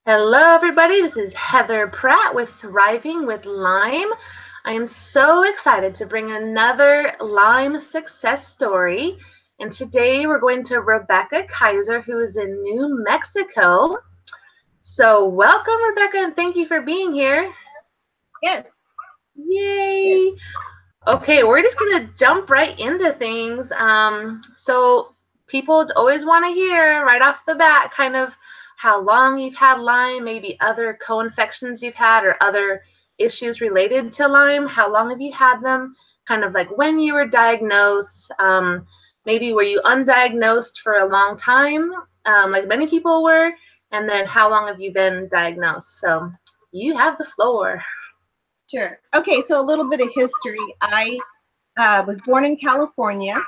Hello, everybody. This is Heather Pratt with Thriving with Lyme. I am so excited to bring another Lyme success story. And today we're going to Rebecca Kizer, who is in New Mexico. So welcome, Rebecca, and thank you for being here. Yes. Yay. Yes. Okay, we're just going to jump right into things. So people always want to hear right off the bat kind of how long you've had Lyme, maybe other co-infections you've had or other issues related to Lyme. How long have you had them? Kind of like when you were diagnosed. Maybe were you undiagnosed for a long time, like many people were? And then how long have you been diagnosed? So you have the floor. Sure. Okay, so a little bit of history. I was born in California,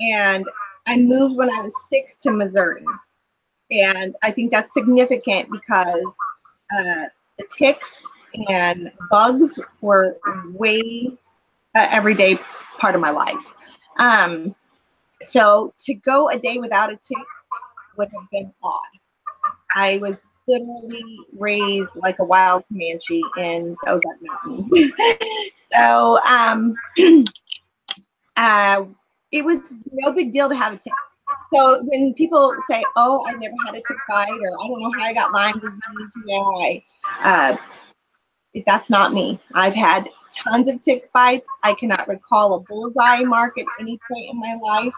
and I moved when I was 6 to Missouri. And I think that's significant because the ticks and bugs were way everyday part of my life. So to go a day without a tick would have been odd. I was literally raised like a wild Comanche in those mountains. So it was no big deal to have a tick. So when people say, "Oh, I never had a tick bite," or "I don't know how I got Lyme disease," that's not me. I've had tons of tick bites. I cannot recall a bullseye mark at any point in my life.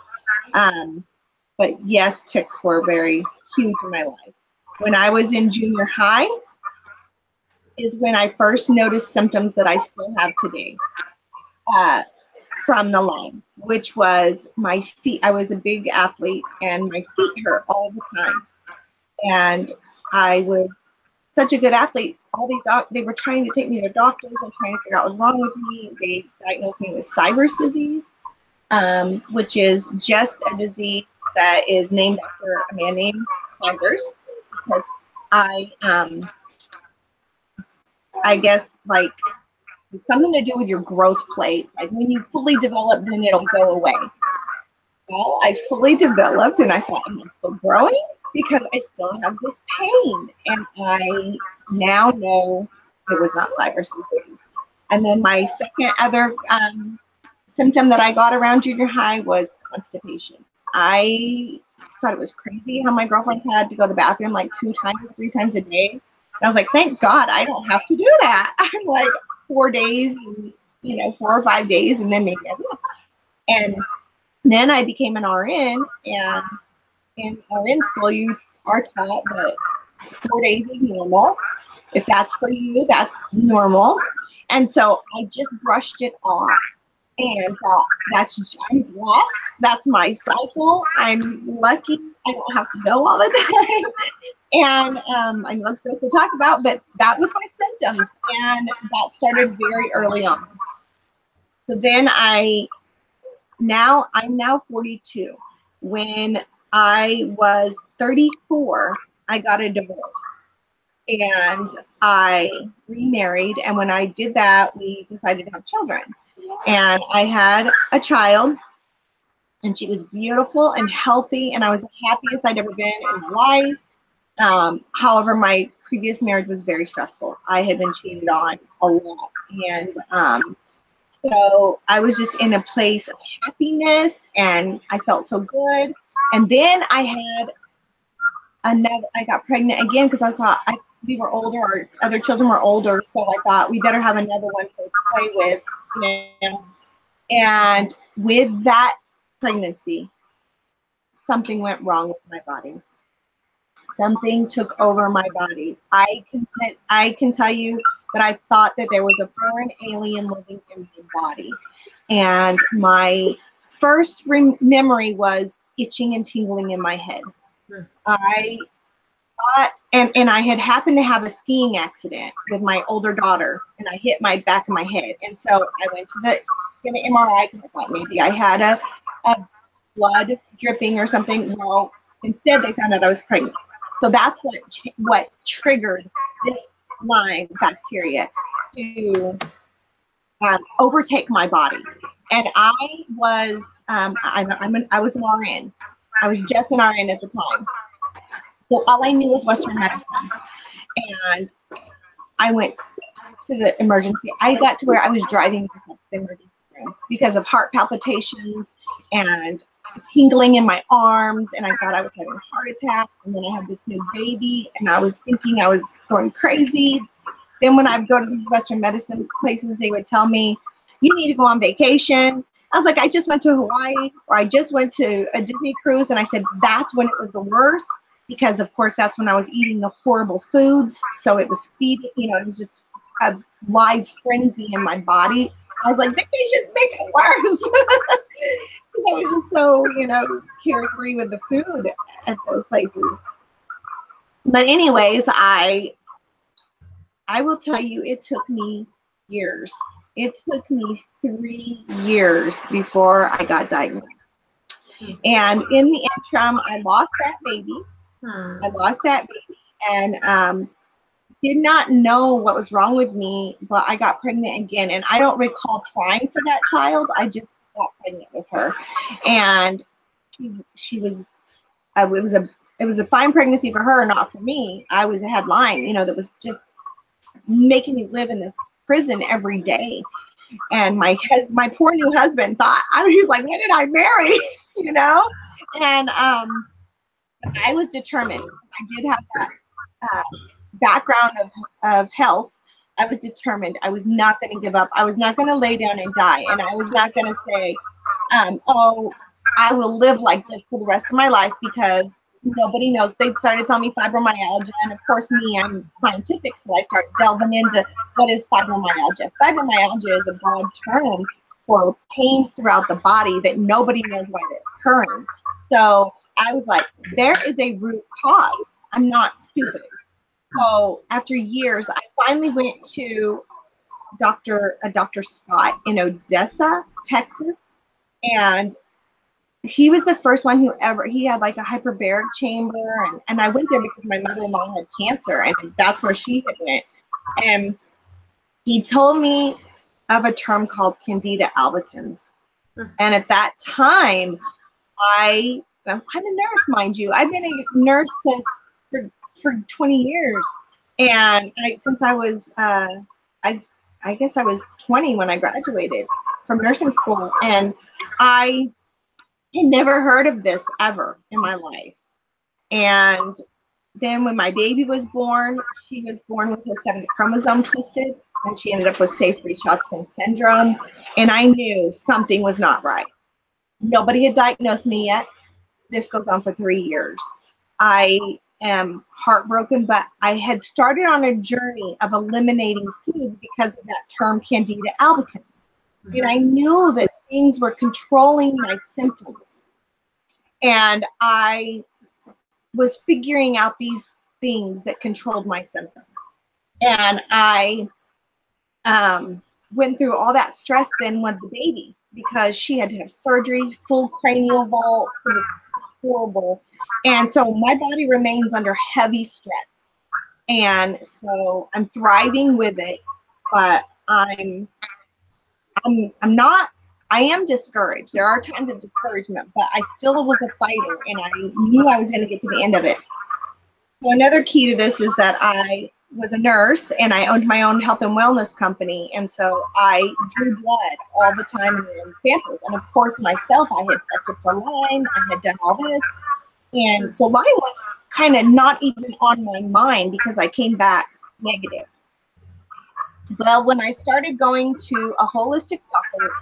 But yes, ticks were very huge in my life. When I was in junior high is when I first noticed symptoms that I still have today from the Lyme, which was my feet. I was a big athlete and my feet hurt all the time. And I was such a good athlete. All these they were trying to take me to doctors and trying to figure out what was wrong with me. They diagnosed me with Kizer disease, which is just a disease that is named after a man named Kizer. Because I guess like it's something to do with your growth plates. Like when you fully develop, then it'll go away. Well, I fully developed and I thought, am I still growing? Because I still have this pain. And I now know it was not Kizer disease. And then my second other symptom that I got around junior high was constipation. I thought it was crazy how my girlfriends had to go to the bathroom like 2 times, 3 times a day. And I was like, thank God I don't have to do that. I'm like 4 days, 4 or 5 days, and then maybe I will. And then I became an RN, and in RN school, you are taught that 4 days is normal. If that's for you, that's normal. And so I just brushed it off. And I'm blessed. That's my cycle. I'm lucky I don't have to go all the time. And I know that's supposed to talk about, but that was my symptoms. And that started very early on. So then I'm now 42. When I was 34, I got a divorce. And I remarried. And when I did that, we decided to have children. And I had a child, and she was beautiful and healthy, and I was the happiest I'd ever been in my life. However, my previous marriage was very stressful. I had been cheated on a lot, and so I was just in a place of happiness, and I felt so good. And then I got pregnant again because I thought we were older, our other children were older, so I thought we better have another one to play with. And with that pregnancy, something went wrong with my body. Something took over my body. I can tell you that I thought that there was a foreign alien living in my body. And my first memory was itching and tingling in my head. I thought, and I had happened to have a skiing accident with my older daughter, and I hit my back of my head. And so I went to get an MRI because I thought maybe I had a blood dripping or something. Well, instead they found out I was pregnant. So that's what triggered this Lyme bacteria to overtake my body. And I was I was an RN. I was just an RN at the time. So all I knew was Western medicine. And I went to the emergency. I got to where I was driving myself to the emergency room because of heart palpitations and tingling in my arms, and I thought I was having a heart attack. And then I had this new baby, and I was thinking I was going crazy. Then when I would go to these Western medicine places, they would tell me, you need to go on vacation. I was like, I just went to Hawaii, or I just went to a Disney cruise. And I said, that's when it was the worst, because of course that's when I was eating the horrible foods. So it was feeding, it was just a live frenzy in my body. I was like, vacations make it worse. Because I was just so, carefree with the food at those places. But anyways, I will tell you, it took me years. It took me 3 years before I got diagnosed. And in the interim, I lost that baby. And did not know what was wrong with me, but I got pregnant again. And I don't recall trying for that child. I just got pregnant with her. And she was, it was a fine pregnancy for her, not for me. I had Lyme, that was just making me live in this prison every day. And my poor new husband thought, he was like, when did I marry? And I was determined. I did have that background of health. I was determined. I was not going to give up. I was not going to lay down and die. And I was not going to say, oh, I will live like this for the rest of my life, because nobody knows. They started telling me fibromyalgia. And of course, me, I'm scientific. So I started delving into what is fibromyalgia. Fibromyalgia is a broad term for pains throughout the body that nobody knows why they're occurring. So I was like, there is a root cause. I'm not stupid. So after years, I finally went to Dr. Scott in Odessa, Texas. And he was the first one he had like a hyperbaric chamber. And I went there because my mother-in-law had cancer, and that's where she had went. And he told me of a term called Candida albicans. And at that time, I'm a nurse, mind you. I've been a nurse for 20 years. And since I was, I guess I was 20 when I graduated from nursing school. And I had never heard of this ever in my life. And then when my baby was born, she was born with her 7th chromosome twisted, and she ended up with Say-3-Shotskins syndrome. And I knew something was not right. Nobody had diagnosed me yet. This goes on for 3 years. I am heartbroken, but I had started on a journey of eliminating foods because of that term Candida albicans. And I knew that things were controlling my symptoms. And I was figuring out these things that controlled my symptoms. And I went through all that stress then with the baby, because she had to have surgery, full cranial vault. It was horrible. And so my body remains under heavy stress. And so I'm thriving with it, but I am discouraged. There are times of discouragement, but I still was a fighter, and I knew I was going to get to the end of it. So another key to this is that I was a nurse, and I owned my own health and wellness company. And so I drew blood all the time and ran samples. And of course, myself, I had tested for Lyme. I had done all this. And so Lyme was kind of not even on my mind, because I came back negative. Well, when I started going to a holistic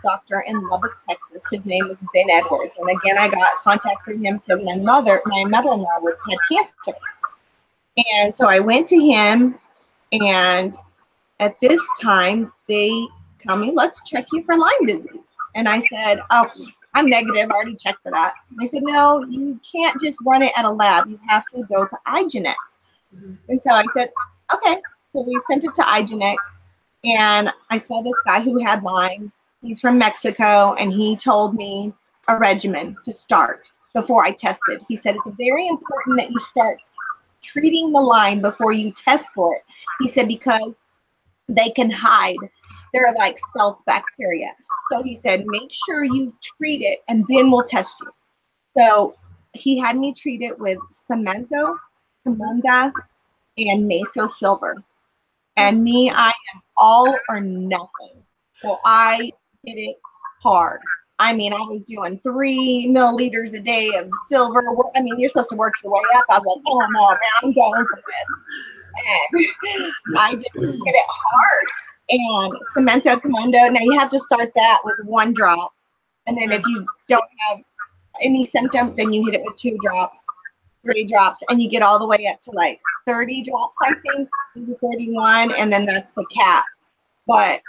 doctor in Lubbock, Texas, his name was Ben Edwards. And again, I got contact through him because my mother-in-law had cancer. And so I went to him, and at this time, they tell me, let's check you for Lyme disease. And I said, oh, I'm negative. I already checked for that. And they said, no, you can't just run it at a lab. You have to go to IGeneX. And so I said, okay. So we sent it to IGeneX. And I saw this guy who had Lyme. He's from Mexico, and he told me a regimen to start before I tested. He said, it's very important that you start treating the Lyme before you test for it. He said, because they can hide. They're like stealth bacteria. So he said, make sure you treat it, and then we'll test you. So he had me treat it with Cemento, Camunda, and Meso Silver. And me, I am all or nothing. So I hit it hard. I mean, I was doing 3 milliliters a day of silver. I mean, you're supposed to work your way up. I was like, oh no, man, I'm going for this. And I just hit it hard. And Cemento Commando, now you have to start that with 1 drop. And then if you don't have any symptom, then you hit it with 2 drops, 3 drops, and you get all the way up to like 30 drops, I think, maybe 31, and then that's the cap. But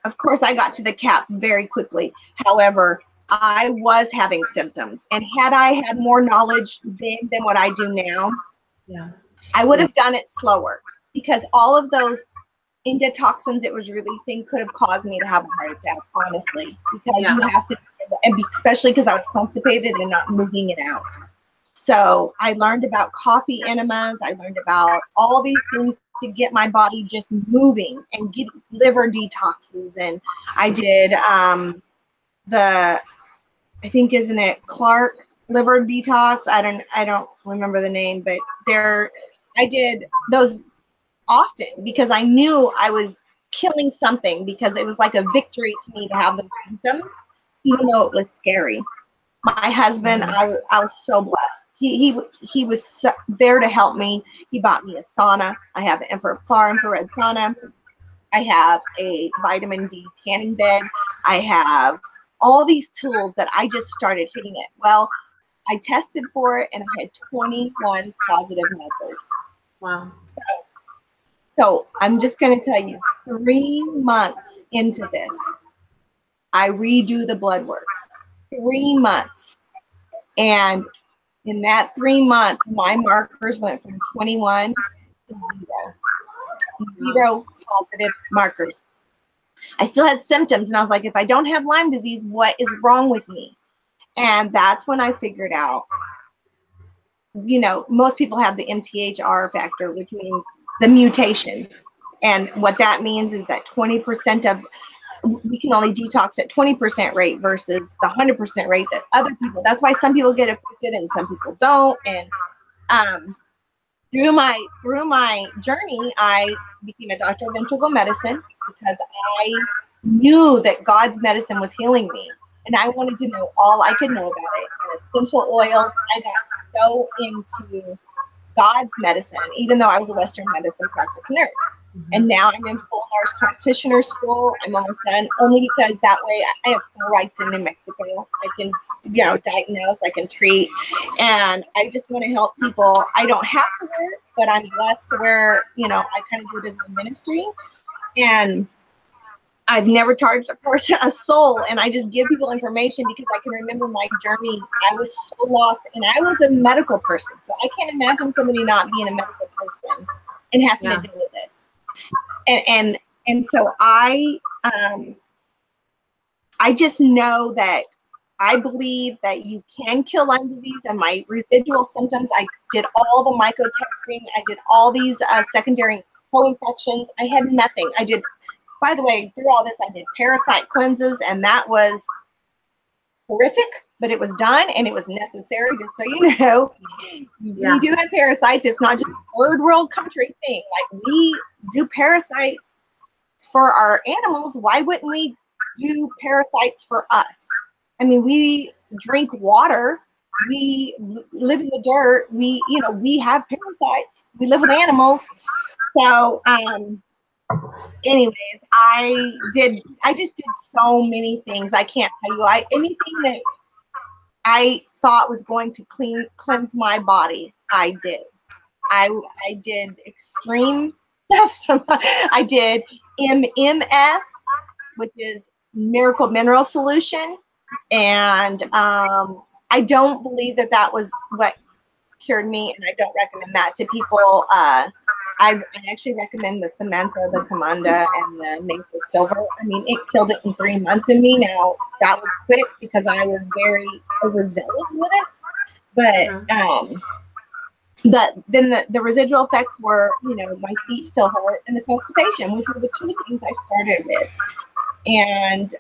of course, I got to the cap very quickly. However, I was having symptoms, and had I had more knowledge then than what I do now, I would have done it slower, because all of those endotoxins it was releasing could have caused me to have a heart attack, honestly, because you have to, and especially because I was constipated and not moving it out. So I learned about coffee enemas. I learned about all these things to get my body just moving and get liver detoxes. And I did I think, isn't it Clark liver detox? I don't remember the name, but I did those often because I knew I was killing something, because it was like a victory to me to have those symptoms, even though it was scary. My husband, I was so blessed. He was there to help me. He bought me a sauna. I have an far infrared sauna. I have a vitamin D tanning bed. I have all these tools that I just started hitting it. Well, I tested for it and I had 21 positive markers. Wow. So I'm just going to tell you, 3 months into this, I redo the blood work. 3 months. And in that 3 months, my markers went from 21 to 0. 0 positive markers. I still had symptoms, and I was like, if I don't have Lyme disease, what is wrong with me? And that's when I figured out, most people have the MTHR factor, which means the mutation. And what that means is that 20% of, we can only detox at 20% rate versus the 100% rate that other people, that's why some people get affected and some people don't. And through my journey, I became a doctor of integral medicine because I knew that God's medicine was healing me. And I wanted to know all I could know about it. And essential oils, I got so into God's medicine, even though I was a Western medicine practice nurse. And now I'm in full nurse practitioner school. I'm almost done, only because that way I have full rights in New Mexico. I can, diagnose, I can treat, and I just want to help people. I don't have to work, but I'm blessed to where, I kind of do it as my ministry. And I've never charged a person a soul, and I just give people information because I can remember my journey. I was so lost, and I was a medical person, so I can't imagine somebody not being a medical person and having to deal with this. And so I just know that I believe that you can kill Lyme disease. And my residual symptoms, I did all the myco testing. I did all these secondary co-infections. I had nothing. By the way, through all this, I did parasite cleanses, and that was horrific, but it was done and it was necessary, just so you know. We do have parasites. It's not just a third world country thing. Like, we do parasite for our animals. Why wouldn't we do parasites for us? I mean, we drink water. We live in the dirt. We have parasites. We live with animals. So, anyways, I just did so many things. I can't tell you. Anything that I thought was going to cleanse my body, I did. I did extreme stuff. I did MMS, which is miracle mineral solution, and I don't believe that was what cured me, and I don't recommend that to people. I actually recommend the Samantha, the Commanda, and the Meso Silver. I mean, it killed it in 3 months in me. Now, that was quick because I was very overzealous with it. But then the residual effects were, my feet still hurt and the constipation, which were the 2 things I started with. And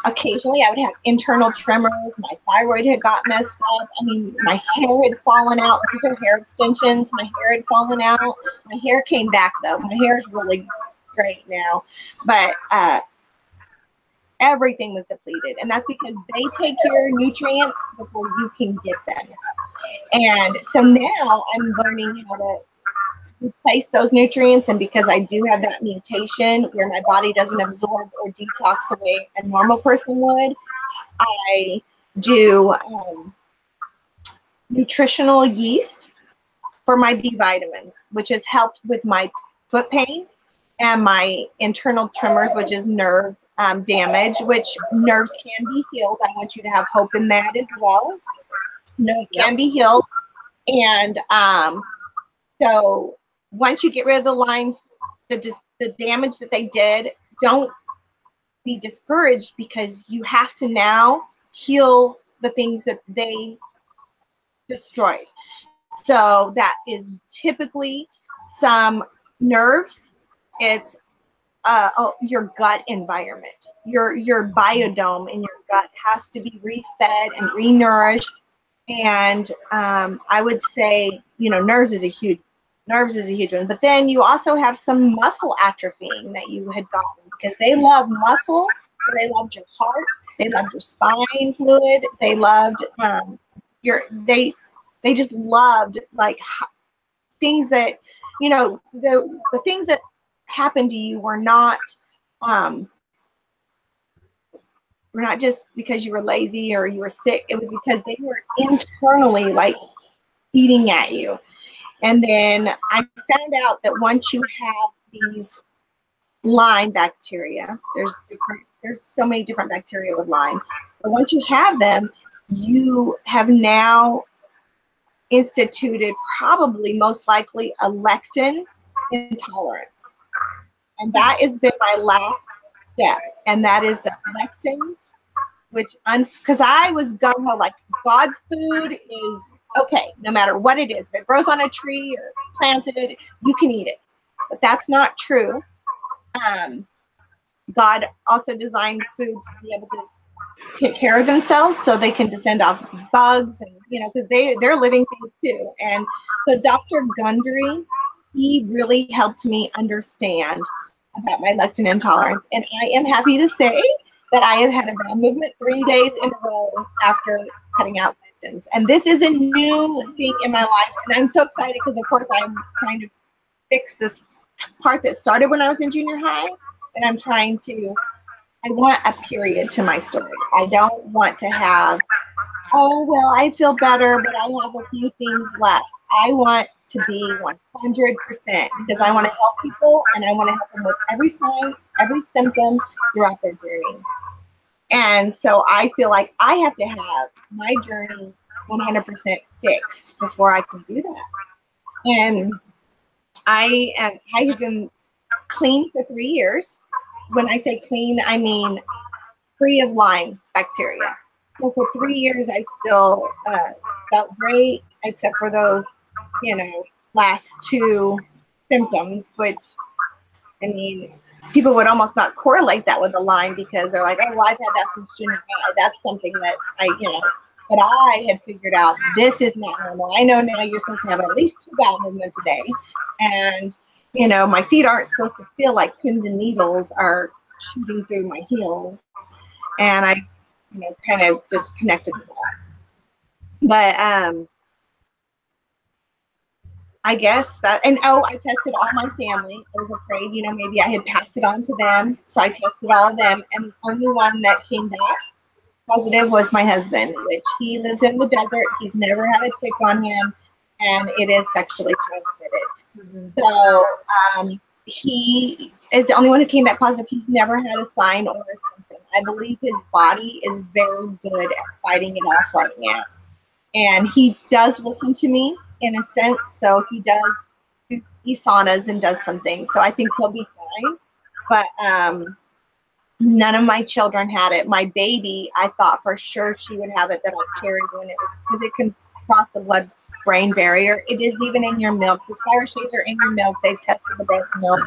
occasionally I would have internal tremors. My thyroid had got messed up. I mean, my hair had fallen out. These are hair extensions. My hair had fallen out. My hair came back though. My hair is really great now. But everything was depleted. And that's because they take your nutrients before you can get them. And so now I'm learning how to replace those nutrients, and because I do have that mutation where my body doesn't absorb or detox the way a normal person would, I do nutritional yeast for my B vitamins, which has helped with my foot pain and my internal tremors, which is nerve damage, which nerves can be healed. I want you to have hope in that as well. Nerves can be healed. And so once you get rid of the Lymes, the damage that they did, don't be discouraged, because you have to now heal the things that they destroyed. So that is typically some nerves. It's your gut environment. Your biodome in your gut has to be refed and renourished. And I would say, nerves is a huge one. But then you also have some muscle atrophying that you had gotten, because they love muscle. They loved your heart. They loved your spine fluid. They loved they just loved like things that, the things that happened to you were not just because you were lazy or you were sick. It was because they were internally like eating at you. And then I found out that once you have these Lyme bacteria, there's so many different bacteria with Lyme, but once you have them, you have now instituted probably most likely a lectin intolerance. And that has been my last step. And that is the lectins, which, because I was gung-ho, like God's food is okay, no matter what it is. If it grows on a tree or planted, you can eat it. But that's not true. God also designed foods to be able to take care of themselves so they can defend off bugs, and because they're living things too. And so Dr. Gundry, he really helped me understand about my lectin intolerance. And I am happy to say that I have had a bowel movement 3 days in a row after cutting out lectins. And this is a new thing in my life. And I'm so excited because, of course, I'm trying to fix this part that started when I was in junior high. And I'm trying to, I want a period to my story. I don't want to have, oh, well, I feel better, but I have a few things left. I want to be 100% because I want to help people, and I want to help them with every sign, every symptom throughout their journey. And so I feel like I have to have my journey 100% fixed before I can do that. And I have been clean for 3 years. When I say clean, I mean free of Lyme bacteria. So for 3 years, I still felt great, except for those, last 2 symptoms, which, I mean, people would almost not correlate that with the Lyme because they're like, oh, well, I've had that since junior high. That's something that but I had figured out this is not normal. I know now you're supposed to have at least 2 bowel movements a day. And, my feet aren't supposed to feel like pins and needles are shooting through my heels. And I, kind of just connected with that. But I guess that, and I tested all my family. I was afraid, maybe I had passed it on to them. So I tested all of them. And the only one that came back positive was my husband, which he lives in the desert. He's never had a tick on him, and it is sexually transmitted. Mm-hmm. So he is the only one who came back positive. He's never had a sign or a symptom. I believe his body is very good at fighting it off right now. And he does listen to me in a sense. So he does do saunas and does some things. So I think he'll be fine. But none of my children had it. My baby, I thought for sure she would have it, that I carried when it was, because it can cross the blood-brain barrier. It is even in your milk. The spirochetes are in your milk. They've tested the breast milk.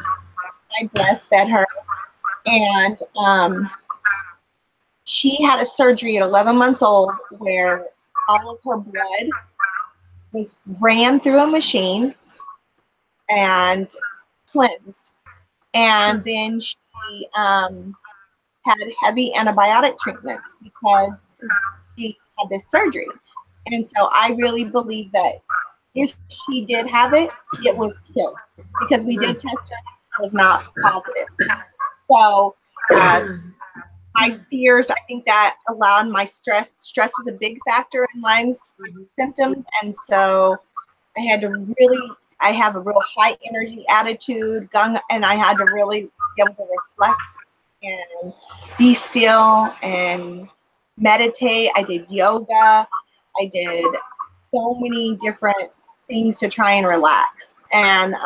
I breastfed her. And she had a surgery at 11 months old where all of her blood was ran through a machine and cleansed. And then she had heavy antibiotic treatments because she had this surgery. And so I really believe that if she did have it, it was killed because we did test her, it was not positive. So my fears, I think that allowed my stress. Stress was a big factor in Lyme's symptoms. And so I had to really, I have a real high energy attitude, and I had to really be able to reflect and be still and meditate. I did yoga. I did so many different things to try and relax. And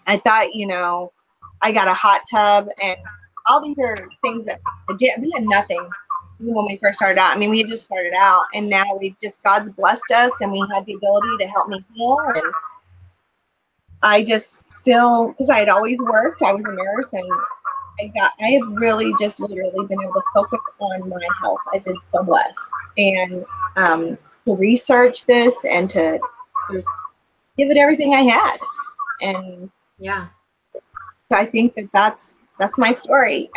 I thought, you know, I got a hot tub, and all these are things that I did. We had nothing when we first started out. I mean, we had just started out, and now we've just, God's blessed us, and we had the ability to help me heal. And I just feel, because I had always worked, I was a nurse, and I have really just literally been able to focus on my health. I've been so blessed. And to research this and to just give it everything I had. And yeah, I think that that's my story.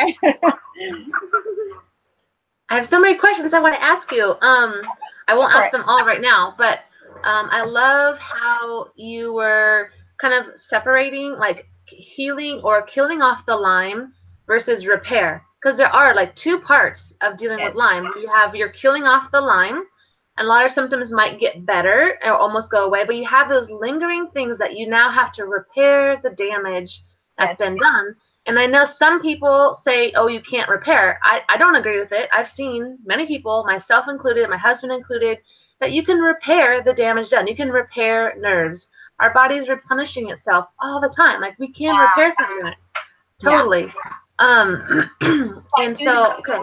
I have so many questions I want to ask you. I won't ask them all right now, but I love how you were kind of separating like healing or killing off the Lyme versus repair, because there are like two parts of dealing with Lyme. You have your killing off the Lyme, and a lot of symptoms might get better or almost go away, but you have those lingering things that you now have to repair the damage that's been done. And I know some people say, oh, you can't repair. I don't agree with it. I've seen many people, myself included, my husband included, that you can repair the damage done. You can repair nerves. Our body is replenishing itself all the time. Like, we can repair things. Totally. And so, okay.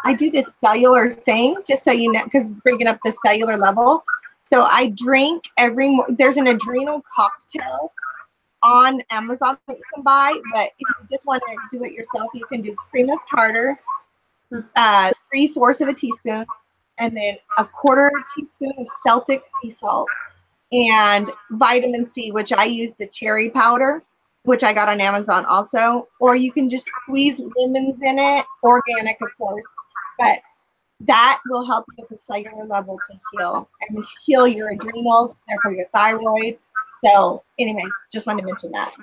I do this cellular thing, just so you know, because bringing up the cellular level. So I drink there's an adrenal cocktail on Amazon that you can buy, but if you just want to do it yourself, you can do Cream of Tartar, 3/4 of a teaspoon, and then a 1/4 teaspoon of Celtic sea salt, and vitamin C, which I use the cherry powder, which I got on Amazon also, or you can just squeeze lemons in it, organic, of course, but that will help you at the cellular level to heal and heal your adrenals, therefore your thyroid. So anyways, just wanted to mention that.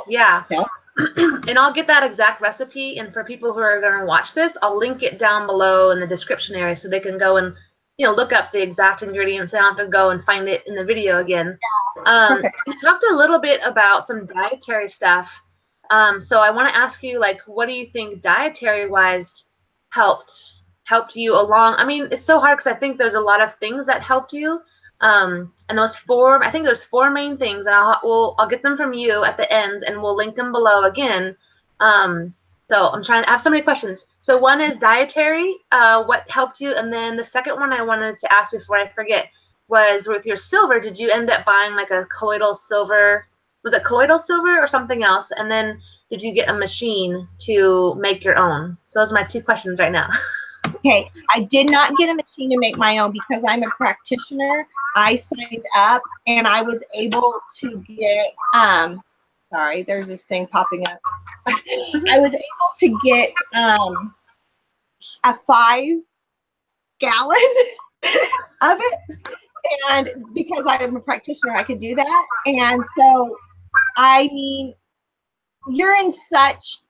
Yeah. And I'll get that exact recipe, and for people who are going to watch this, I'll link it down below in the description area so they can go and, you know, look up the exact ingredients. They don't have to go and find it in the video again. You talked a little bit about some dietary stuff. So I want to ask you, like, what do you think dietary-wise helped you along? I mean, it's so hard because I think there's a lot of things that helped you. And I think there's 4 main things, and I'll get them from you at the end, and we'll link them below again. So I have so many questions. So one is dietary, what helped you? And then the second one I wanted to ask before I forget was with your silver, did you end up buying like a colloidal silver? Was it colloidal silver or something else? And then did you get a machine to make your own? So those are my 2 questions right now. Okay, I did not get a machine to make my own because I'm a practitioner. I signed up and I was able to get, sorry, there's this thing popping up. I was able to get a 5-gallon of it. And because I'm a practitioner, I could do that. And so, I mean, you're in such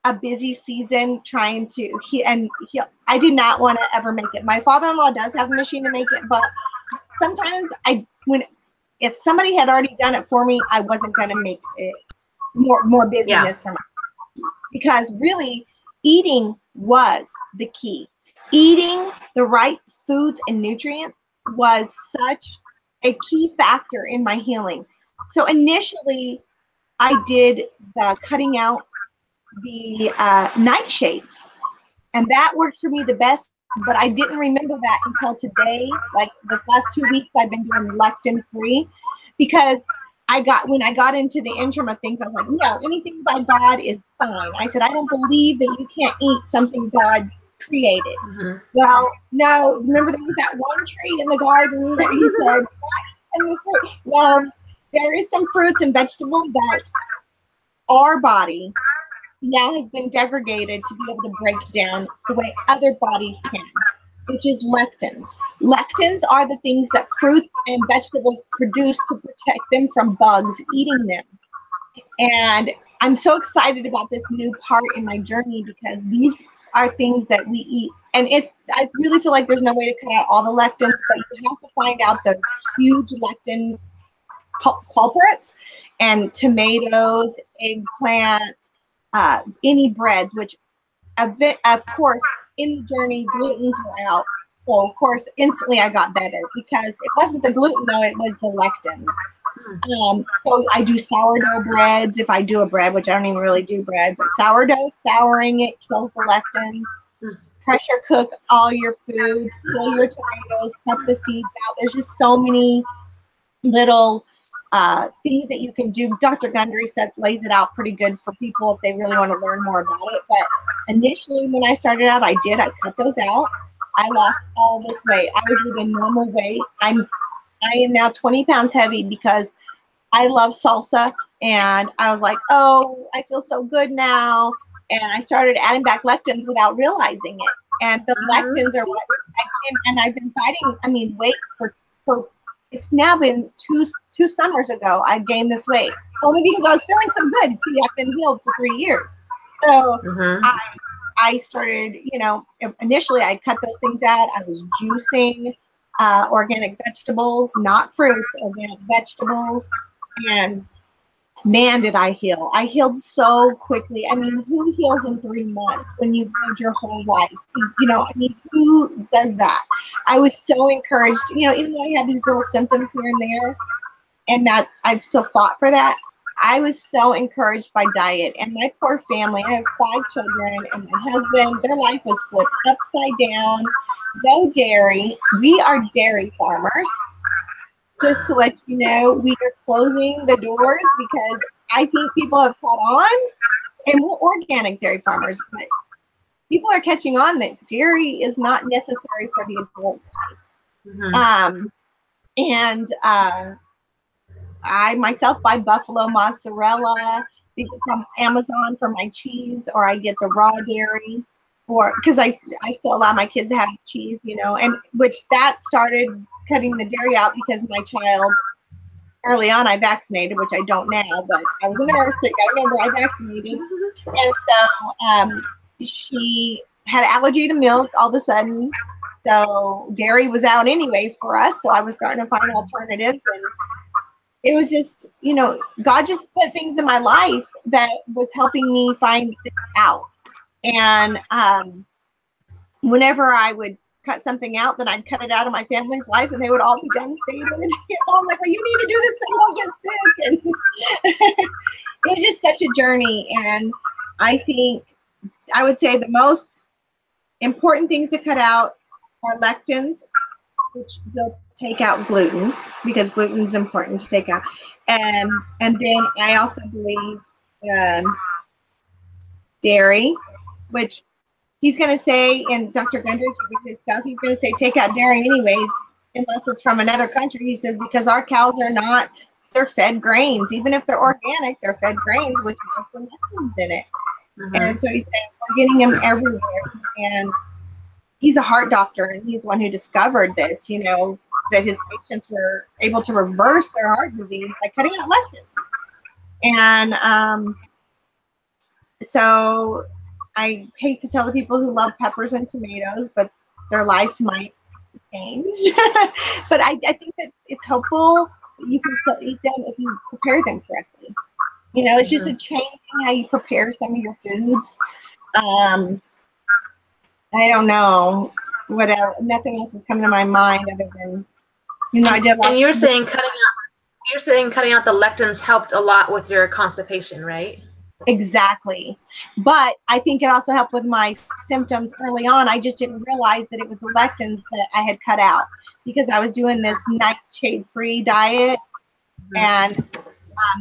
a busy season trying to heal. I did not want to ever make it. My father-in-law does have a machine to make it, but sometimes if somebody had already done it for me, I wasn't going to make it more busyness for me. Because really, eating was the key. Eating the right foods and nutrients was such a key factor in my healing. So initially, I did the cutting out the nightshades, and that worked for me the best, but I didn't remember that until today. Like this last 2 weeks, I've been doing lectin free, because when I got into the interim of things, I was like, no, anything by God is fine. I said, I don't believe that you can't eat something God created. Well, no, remember there was that one tree in the garden that he said, and this fruit. Well, there is some fruits and vegetables that our body now has been degraded to be able to break down the way other bodies can, which is lectins. Lectins are the things that fruits and vegetables produce to protect them from bugs eating them. And I'm so excited about this new part in my journey because these are things that we eat. And I really feel like there's no way to cut out all the lectins, but you have to find out the huge lectin culprits. And tomatoes, eggplant, any breads, which of course in the journey glutens were out. So of course instantly I got better because it wasn't the gluten though, it was the lectins. So I do sourdough breads. If I do a bread, which I don't even really do bread, but sourdough, souring it kills the lectins. Pressure cook all your foods, peel your tomatoes, cut the seeds out. There's just so many little things that you can do. Dr. Gundry lays it out pretty good for people if they really want to learn more about it. But initially when I started out, I cut those out. I lost all this weight. I was within normal weight. I am now 20 pounds heavy because I love salsa. And I was like, oh, I feel so good now. And I started adding back lectins without realizing it. And the lectins are what and I've been fighting, weight for it's now been two summers ago I gained this weight. Only because I was feeling so good. See, I've been healed for 3 years. So I started, initially I cut those things out. I was juicing organic vegetables, not fruits, organic vegetables. And man, did I heal. I healed so quickly. Who heals in 3 months when you've lived your whole life? Who does that? I was so encouraged, even though I had these little symptoms here and there, and that I've still fought for that. I was so encouraged by diet. And my poor family, I have 5 children, and my husband, their life was flipped upside down. No dairy. We are dairy farmers. Just to let you know, we are closing the doors because I think people have caught on, and we're organic dairy farmers, but people are catching on that dairy is not necessary for the adult life. I myself buy buffalo mozzarella from Amazon for my cheese, or I get the raw dairy, or because I still allow my kids to have cheese, and which that started cutting the dairy out because my child, early on I vaccinated, which I don't now, but I was a nurse, so you gotta remember I vaccinated. And so she had allergy to milk all of a sudden. So dairy was out anyways for us. So I was starting to find alternatives, and it was just, God just put things in my life that was helping me find this out. And whenever I would cut something out, then I'd cut it out of my family's life and they would all be devastated. I'm like, well, you need to do this so you don't get sick. And it was just such a journey. And I think I would say the most important things to cut out are lectins, which will take out gluten because gluten is important to take out. And then I also believe dairy, which he's going to say, and Dr. Gundry, his stuff, he's going to say take out dairy anyways, unless it's from another country. He says because our cows are not, they're fed grains. Even if they're organic, they're fed grains, which has the lectins in it. And so he's saying we're getting them everywhere. And he's a heart doctor, and he's the one who discovered this, that his patients were able to reverse their heart disease by cutting out lectins. And so I hate to tell the people who love peppers and tomatoes, but their life might change. But I think that it's hopeful that you can still eat them if you prepare them correctly. It's just a change in how you prepare some of your foods. I don't know what else. Nothing else is coming to my mind other than, I did a lot. And you're saying cutting out the lectins helped a lot with your constipation, right? Exactly. But I think it also helped with my symptoms early on. I just didn't realize that it was the lectins that I had cut out because I was doing this nightshade free diet. And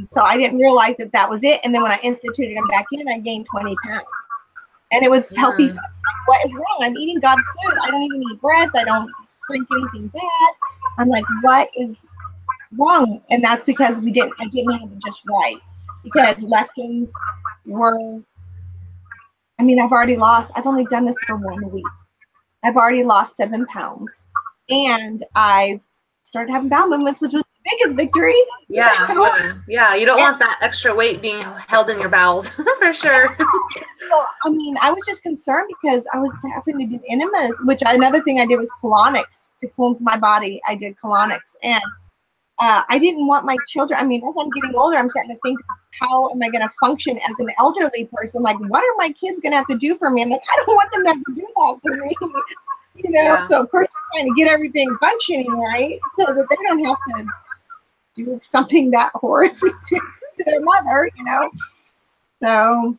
So I didn't realize that that was it. And then when I instituted them back in, I gained 20 pounds. And it was healthy food. Like, what is wrong? I'm eating God's food. I don't even eat breads. I don't drink anything bad. I'm like, what is wrong? And that's because I didn't have it just right. Because lectins were, I mean, I've only done this for 1 week. I've already lost 7 pounds. And I've started having bowel movements, which was the biggest victory. Yeah. You don't want that extra weight being held in your bowels, for sure. Well, I mean, I was just concerned because I was having to do enemas, which another thing I did was colonics to cleanse my body. I did colonics, and I didn't want my children. I mean, as I'm getting older, I'm starting to think, how am I going to function as an elderly person? Like, what are my kids going to have to do for me? I'm like, I don't want them to have to do that for me. So of course I'm trying to get everything functioning right so that they don't have to do something that horrific to their mother, So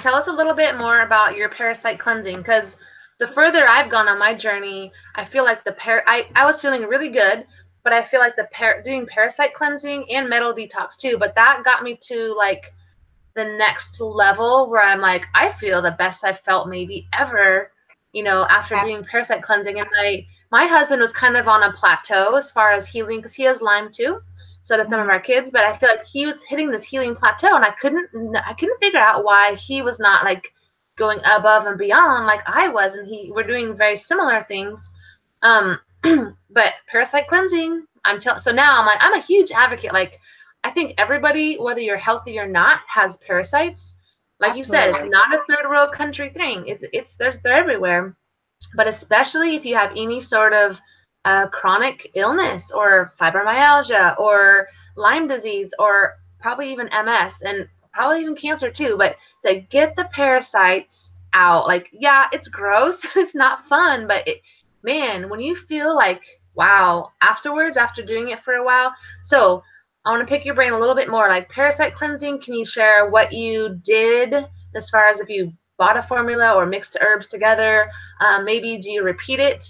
tell us a little bit more about your parasite cleansing, because the further I've gone on my journey, I feel like I was feeling really good, but I feel like doing parasite cleansing and metal detox too, but that got me to like the next level where I'm like, I feel the best I've felt maybe ever, after doing parasite cleansing. And my husband was kind of on a plateau as far as healing, because he has Lyme too. So does some of our kids, but I feel like he was hitting this healing plateau, and I couldn't figure out why he was not like going above and beyond like I was, and we're doing very similar things. But parasite cleansing, so now I'm like, I'm a huge advocate. Like, I think everybody, whether you're healthy or not, has parasites. Like Absolutely. You said, it's not a third world country thing. They're everywhere. But especially if you have any sort of chronic illness or fibromyalgia or Lyme disease or probably even MS and probably even cancer too. But get the parasites out. Like, yeah, it's gross. It's not fun. But man, when you feel like, wow, afterwards, after doing it for a while. So I want to pick your brain a little bit more, like parasite cleansing. Can you share what you did as far as if you bought a formula or mixed herbs together? Maybe do you repeat it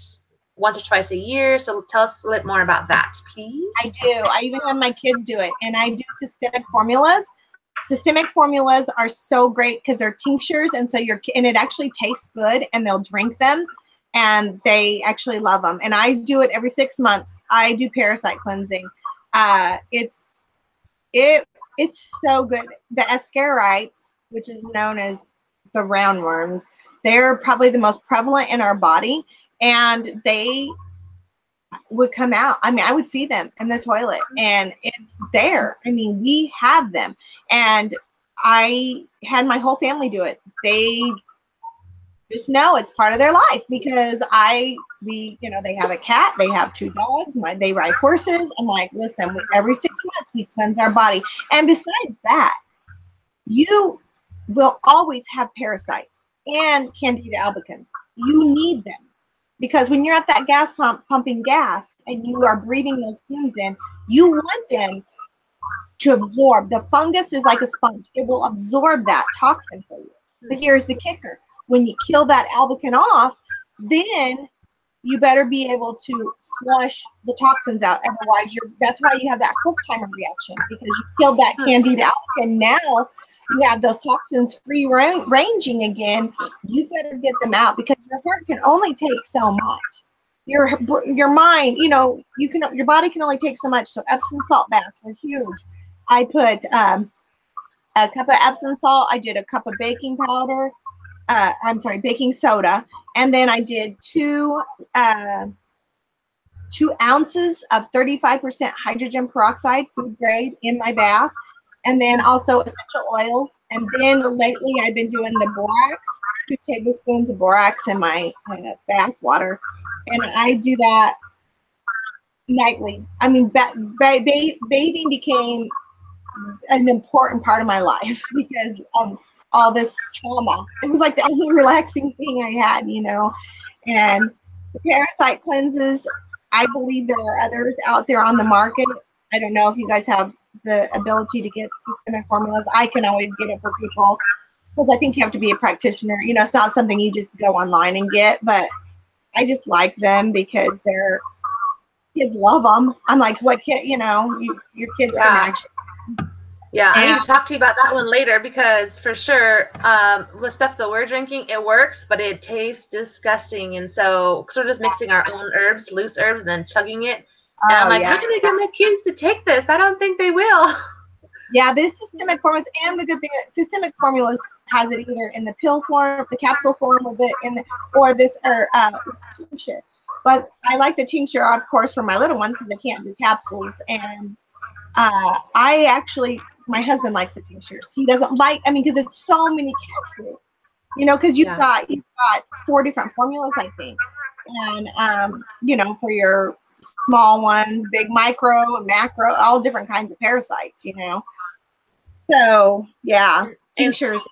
once or twice a year? So tell us a little more about that, please. I do. I even have my kids do it, and I do systemic formulas. Systemic formulas are so great because they're tinctures, and so and it actually tastes good, and they'll drink them, and they actually love them. And I do it every 6 months. I do parasite cleansing. It's so good. The ascarites, which is known as the roundworms, they're probably the most prevalent in our body, and they would come out. I mean, I would see them in the toilet, and it's there. I mean, we have them, and I had my whole family do it. They just know it's part of their life because they have a cat, they have 2 dogs, they ride horses. I'm like, listen, every 6 months we cleanse our body. And besides that, you will always have parasites and Candida albicans. You need them because when you're at that gas pump pumping gas and you are breathing those fumes in, you want them to absorb. The fungus is like a sponge. It will absorb that toxin for you. But here's the kicker. When you kill that albican off, then you better be able to flush the toxins out. Otherwise, that's why you have that herxheimer reaction, because you killed that Candida albicans. Now you have those toxins free ranging again. You better get them out because your heart can only take so much. Your mind, your body can only take so much. So Epsom salt baths are huge. I put a cup of Epsom salt. I did a cup of baking powder. Baking soda. And then I did 2 ounces of 35% hydrogen peroxide, food grade, in my bath. And then also essential oils. And then lately I've been doing the borax, 2 tablespoons of borax in my bath water. And I do that nightly. I mean, bathing became an important part of my life because of all this trauma. It was like the only relaxing thing I had, and the parasite cleanses, I believe there are others out there on the market. I don't know if you guys have the ability to get systemic formulas. I can always get it for people because I think you have to be a practitioner. It's not something you just go online and get, but I just like them because they're kids love them. I'm like, what kid, your kids can actually. Yeah, I need to talk to you about that one later because for sure, the stuff that we're drinking, it works, but it tastes disgusting. And so we're just mixing our own herbs, loose herbs, and then chugging it. And I'm like, how can I get my kids to take this? I don't think they will. Yeah, this systemic formulas, and the good thing is systemic formulas has it either in the pill form, the capsule form, or this tincture. But I like the tincture, of course, for my little ones because I can't do capsules. And I actually, my husband likes the tinctures. He doesn't like, because it's so many capsules, because you've got 4 different formulas, I think. And, for your small ones, big micro, macro, all different kinds of parasites, So, yeah, tinctures.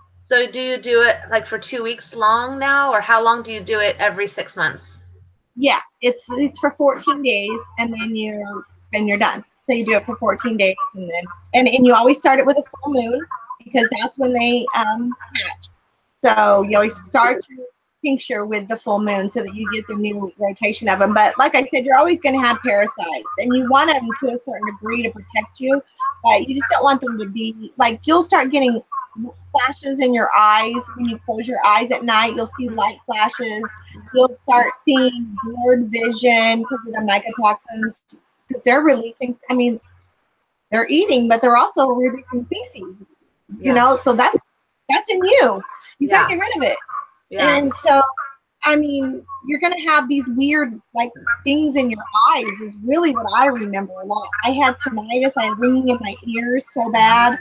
So do you do it like for 2 weeks long now, or how long do you do it every 6 months? Yeah, it's for 14 days, and then you're done. So you do it for 14 days, and then and you always start it with a full moon because that's when they hatch. So you always start your tincture with the full moon so that you get the new rotation of them. But like I said, you're always going to have parasites, and you want them to a certain degree to protect you, but you just don't want them to be like, you'll start getting flashes in your eyes when you close your eyes at night. You'll see light flashes. You'll start seeing blurred vision because of the mycotoxins, because they're releasing, they're eating, but they're also releasing feces, so that's in you. You got to get rid of it. Yeah. And so, you're going to have these weird, things in your eyes is really what I remember a lot. I had tinnitus. I had ringing in my ears so bad.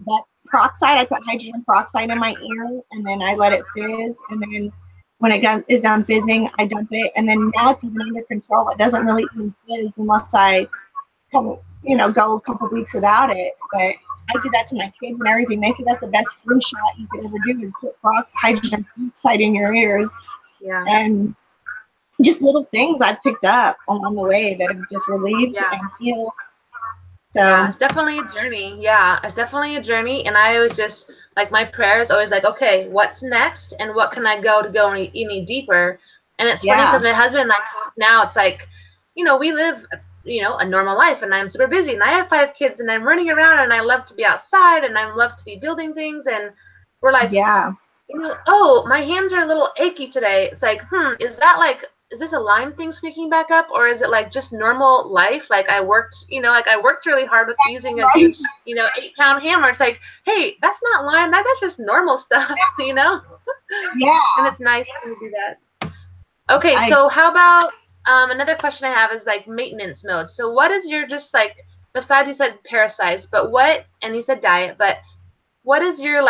But peroxide, I put hydrogen peroxide in my ear, and then I let it fizz. And then when it is done fizzing, I dump it. And then now it's even under control. It doesn't really even fizz unless I go a couple of weeks without it. But I do that to my kids and everything. They say that's the best flu shot you could ever do is put hydrogen peroxide in your ears. Yeah. And just little things I've picked up along the way that have just relieved and healed. So. Yeah, it's definitely a journey. Yeah, it's definitely a journey. And I always just, my prayer is always okay, what's next? And what can I go any deeper? And it's funny because my husband and I talk now. It's we live, a normal life, and I'm super busy, and I have 5 kids, and I'm running around, and I love to be outside, and I love to be building things. And we're like, oh, my hands are a little achy today. It's is this a Lyme thing sneaking back up, or is it just normal life? I worked really hard with using a huge, 8-pound hammer. It's hey, that's not Lyme. That's just normal stuff, Yeah. And it's nice to do that. Okay, so how about another question I have is maintenance mode. So what is your besides you said parasites, but and you said diet, but what is your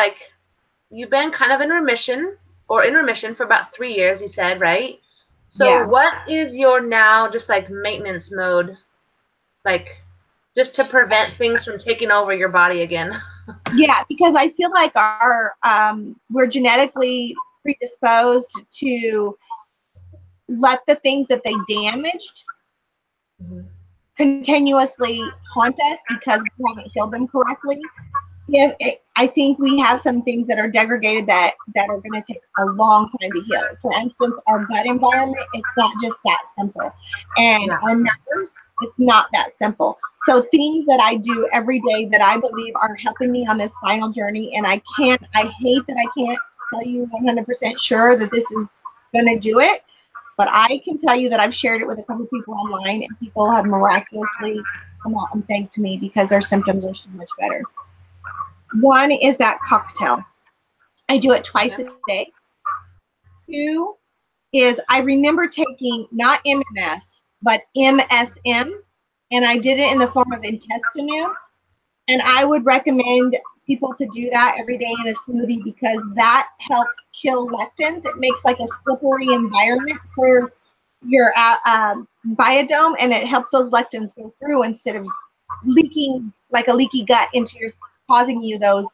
you've been kind of in remission for about 3 years, you said, right? So what is your now just maintenance mode, just to prevent things from taking over your body again? Yeah, because I feel like we're genetically predisposed to let the things that they damaged continuously haunt us because we haven't healed them correctly. I think we have some things that are degraded that are going to take a long time to heal. For instance, our gut environment, it's not just that simple. And our nerves, it's not that simple. So things that I do every day that I believe are helping me on this final journey, and I hate that I can't tell you 100% sure that this is going to do it, but I can tell you that I've shared it with a couple of people online, and people have miraculously come out and thanked me because their symptoms are so much better. One is that cocktail. I do it twice a day. 2 is I remember taking not MMS, but MSM, and I did it in the form of intestinal. And I would recommend people to do that every day in a smoothie because that helps kill lectins. It makes a slippery environment for your biodome, and it helps those lectins go through instead of leaking like a leaky gut into your, causing you those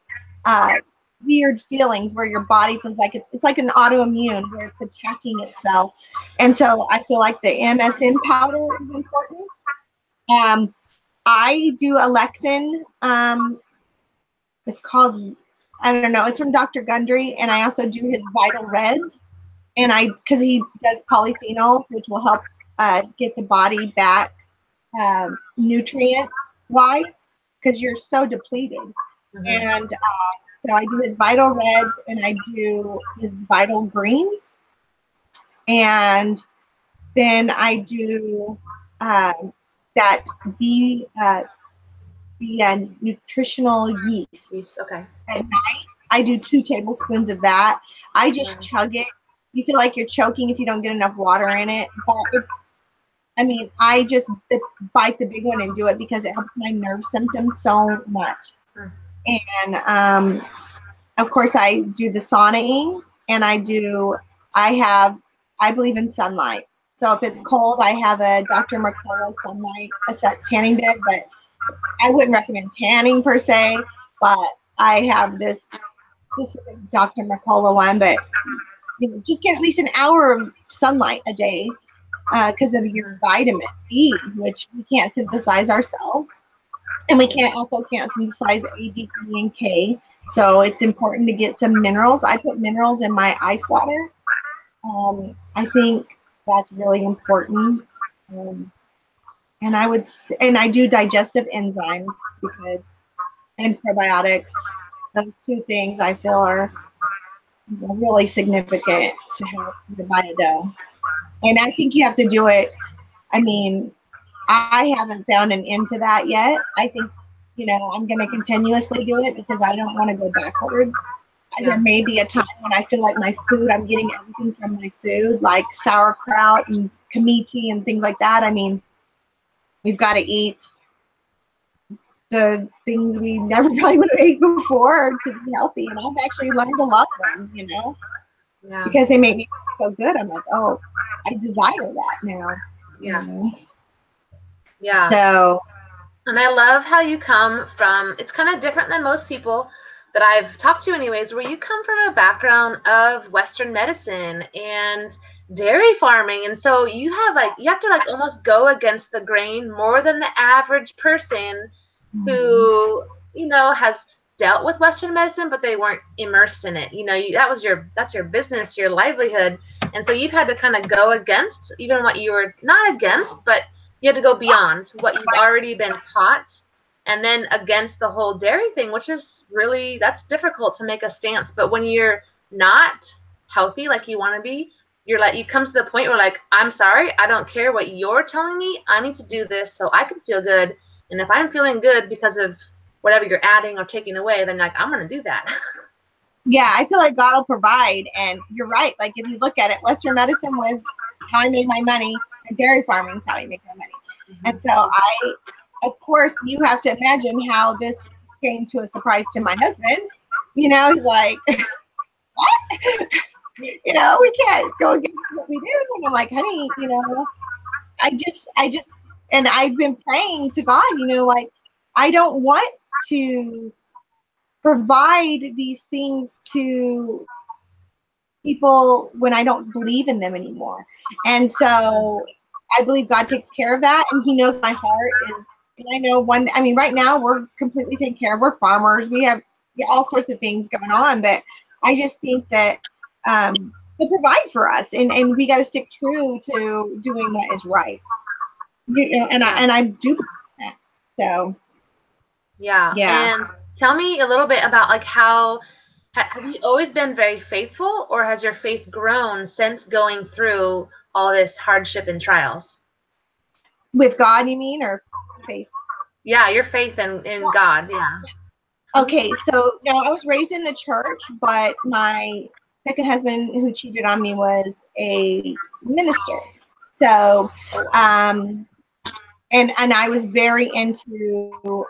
weird feelings where your body feels like it's like an autoimmune where it's attacking itself. And so I feel like the MSM powder is important. I do a lectin. It's called, I don't know, it's from Dr. Gundry, and I also do his Vital Reds, and because he does polyphenols, which will help get the body back nutrient wise, because you're so depleted. And so I do his vital reds and I do his vital greens, and then I do that nutritional yeast. Okay. At night, I do 2 tablespoons of that. I just chug it. You feel like you're choking if you don't get enough water in it, but I just bite the big one and do it because it helps my nerve symptoms so much. And of course, I do the saunaing, and I believe in sunlight. So if it's cold, I have a Dr. Mercola sunlight tanning bed, but I wouldn't recommend tanning per se, but I have this Dr. Mercola one, but just get at least an hour of sunlight a day because of your vitamin D, which we can't synthesize ourselves. And we can't synthesize A, D, E, and K. So it's important to get some minerals. I put minerals in my ice water. I think that's really important. And I do digestive enzymes and probiotics. Those 2 things I feel are really significant to help the biodome. And I think you have to do it. I haven't found an end to that yet. I think, I'm going to continuously do it because I don't want to go backwards. There may be a time when I feel like I'm getting everything from my food, like sauerkraut and kimchi and things like that. We've got to eat the things we never probably would have ate before to be healthy. And I've actually learned to love them, because they make me feel so good. I'm like, oh, I desire that now. Yeah. So. And I love how you come from, it's kind of different than most people that I've talked to anyways, where you come from a background of Western medicine and dairy farming. And so you have to almost go against the grain more than the average person who, has dealt with Western medicine, but they weren't immersed in it. That's your business, your livelihood. And so you've had to kind of go against even what you were not against, but you had to go beyond what you've already been taught, and then against the whole dairy thing, which is really, that's difficult to make a stance. But when you're not healthy like you want to be, you come to the point where I'm sorry, I don't care what you're telling me. I need to do this so I can feel good. And if I'm feeling good because of whatever you're adding or taking away, then I'm going to do that. Yeah, I feel like God will provide. And you're right. If you look at it, Western medicine was how I made my money, and dairy farming is how I make my money. And so of course, you have to imagine how this came to a surprise to my husband. He's like, what? We can't go against what we do. And I'm like, honey, I just, and I've been praying to God, I don't want to provide these things to people when I don't believe in them anymore. And so I believe God takes care of that, and he knows my heart is, and I know right now we're completely taken care of. We're farmers. We have all sorts of things going on, but I just think that they provide for us, and we got to stick true to doing what is right. And I do that. So yeah. And tell me a little bit about how have you always been very faithful, or has your faith grown since going through all this hardship and trials? With God, you mean, or faith? Yeah, your faith in God. Yeah. Okay, so no, I was raised in the church, but my second husband, who cheated on me, was a minister. So, and I was very into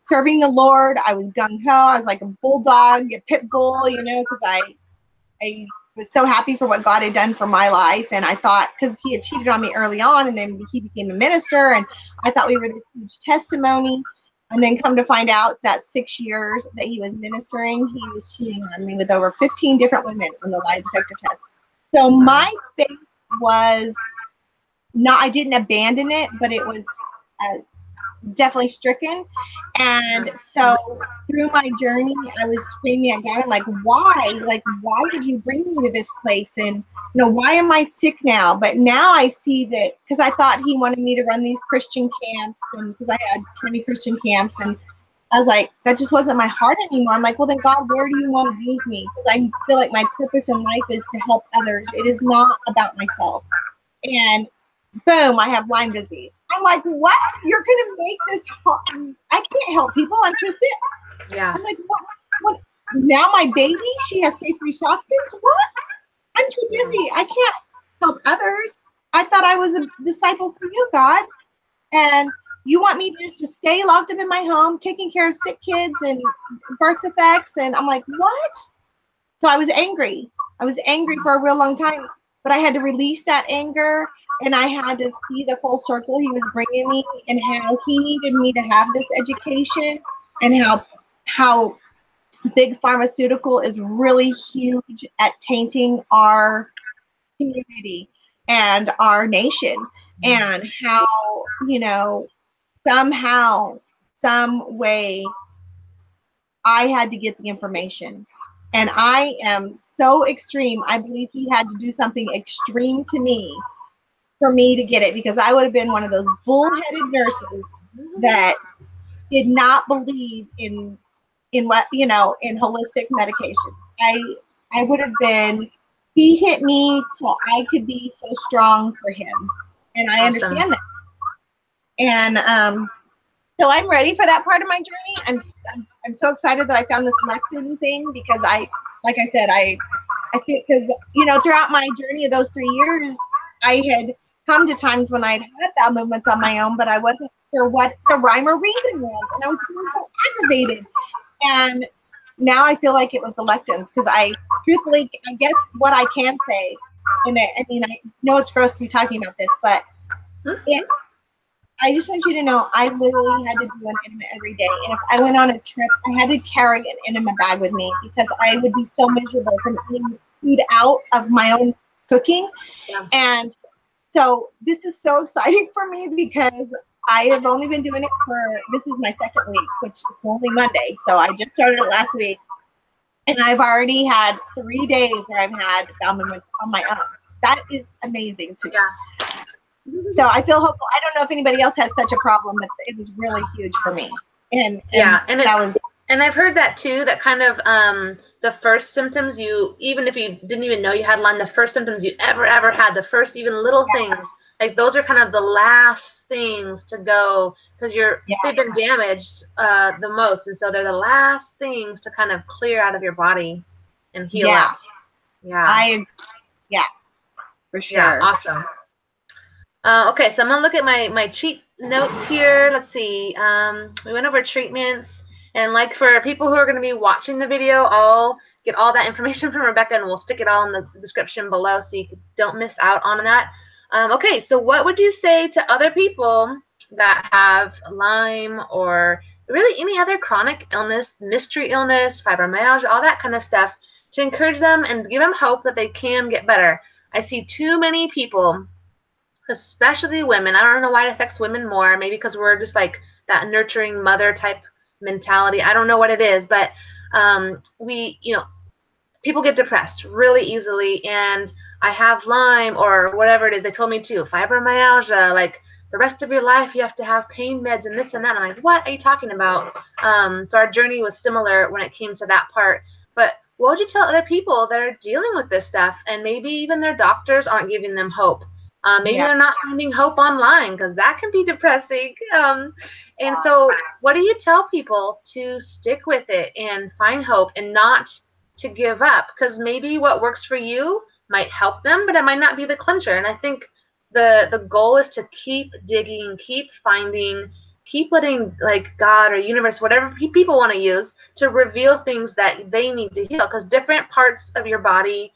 serving the Lord. I was gung ho. I was like a bulldog, a pit bull, because I was so happy for what God had done for my life. And I thought, because he had cheated on me early on, and then he became a minister, and I thought we were this huge testimony. And then come to find out that 6 years that he was ministering, he was cheating on me with over 15 different women on the lie detector test. So my faith was not, I didn't abandon it, but it was definitely stricken. And so through my journey, I was screaming at God. I'm like, why? Like, why did you bring me to this place? And, why am I sick now? But now I see that, because I thought he wanted me to run these Christian camps, and because I had 20 Christian camps, and I was like, that just wasn't my heart anymore. I'm like, well, then God, where do you want to use me? Because I feel like my purpose in life is to help others. It is not about myself. And boom, I have Lyme disease. I'm like, what? You're going to make this hard? I can't help people. I'm too sick. Yeah. I'm like, what? Now my baby, she has safe shotskins? What? I'm too busy. I can't help others. I thought I was a disciple for you, God. And you want me just to stay locked up in my home, taking care of sick kids and birth defects? And I'm like, what? So I was angry. I was angry for a real long time, but I had to release that anger, and I had to see the full circle he was bringing me, and how he needed me to have this education, and how big pharmaceutical is really huge at tainting our community and our nation, and how, somehow, some way, I had to get the information. And I am so extreme. I believe he had to do something extreme to me for me to get it, because I would have been one of those bullheaded nurses that did not believe in what, in holistic medication. I would have been, he hit me so I could be so strong for him. And I understand that. And so I'm ready for that part of my journey. I'm so excited that I found this lectin thing, because like I said, I think, because, throughout my journey of those 3 years, I had come to times when I'd had bowel movements on my own, but I wasn't sure what the rhyme or reason was. And I was feeling so aggravated. And now I feel like it was the lectins, because truthfully, I guess what I can say, and I know it's gross to be talking about this, but I just want you to know, I literally had to do an enema every day. And if I went on a trip, I had to carry an enema bag with me, because I would be so miserable from eating food out of my own cooking. Yeah. And so this is so exciting for me, because I have only been doing it this is my second week, which is only Monday. So I just started it last week. And I've already had 3 days where I've had bowel movements on my own. That is amazing to me. Yeah. So I feel hopeful. I don't know if anybody else has such a problem, but it was really huge for me. And I've heard that too, that kind of the first symptoms even if you didn't even know you had Lyme, the first symptoms you ever had, the first even little things, like those are kind of the last things to go, because they've been damaged the most, and so they're the last things to kind of clear out of your body and heal up. Yeah. I agree. Yeah, for sure. Yeah, awesome. Okay, so I'm gonna look at my cheat notes here. Let's see. We went over treatments, and like for people who are going to be watching the video, I'll get all that information from Rebecca, and we'll stick it all in the description below, so you don't miss out on that. Okay, so what would you say to other people that have Lyme, or really any other chronic illness, mystery illness, fibromyalgia, all that kind of stuff, to encourage them and give them hope that they can get better? I see too many people, especially women. I don't know why it affects women more. Maybe because we're just like that nurturing mother type mentality. I don't know what it is, but people get depressed really easily. And I have Lyme, or whatever it is. They told me too, fibromyalgia, like the rest of your life you have to have pain meds and this and that. I'm like, what are you talking about? So our journey was similar when it came to that part. But what would you tell other people that are dealing with this stuff, and maybe even their doctors aren't giving them hope? Maybe they're not finding hope online, because that can be depressing. And so what do you tell people to stick with it and find hope and not to give up? Because maybe what works for you might help them, but it might not be the clincher. And I think the goal is to keep digging, keep finding, keep letting like God or universe, whatever people want to use, to reveal things that they need to heal, because different parts of your body,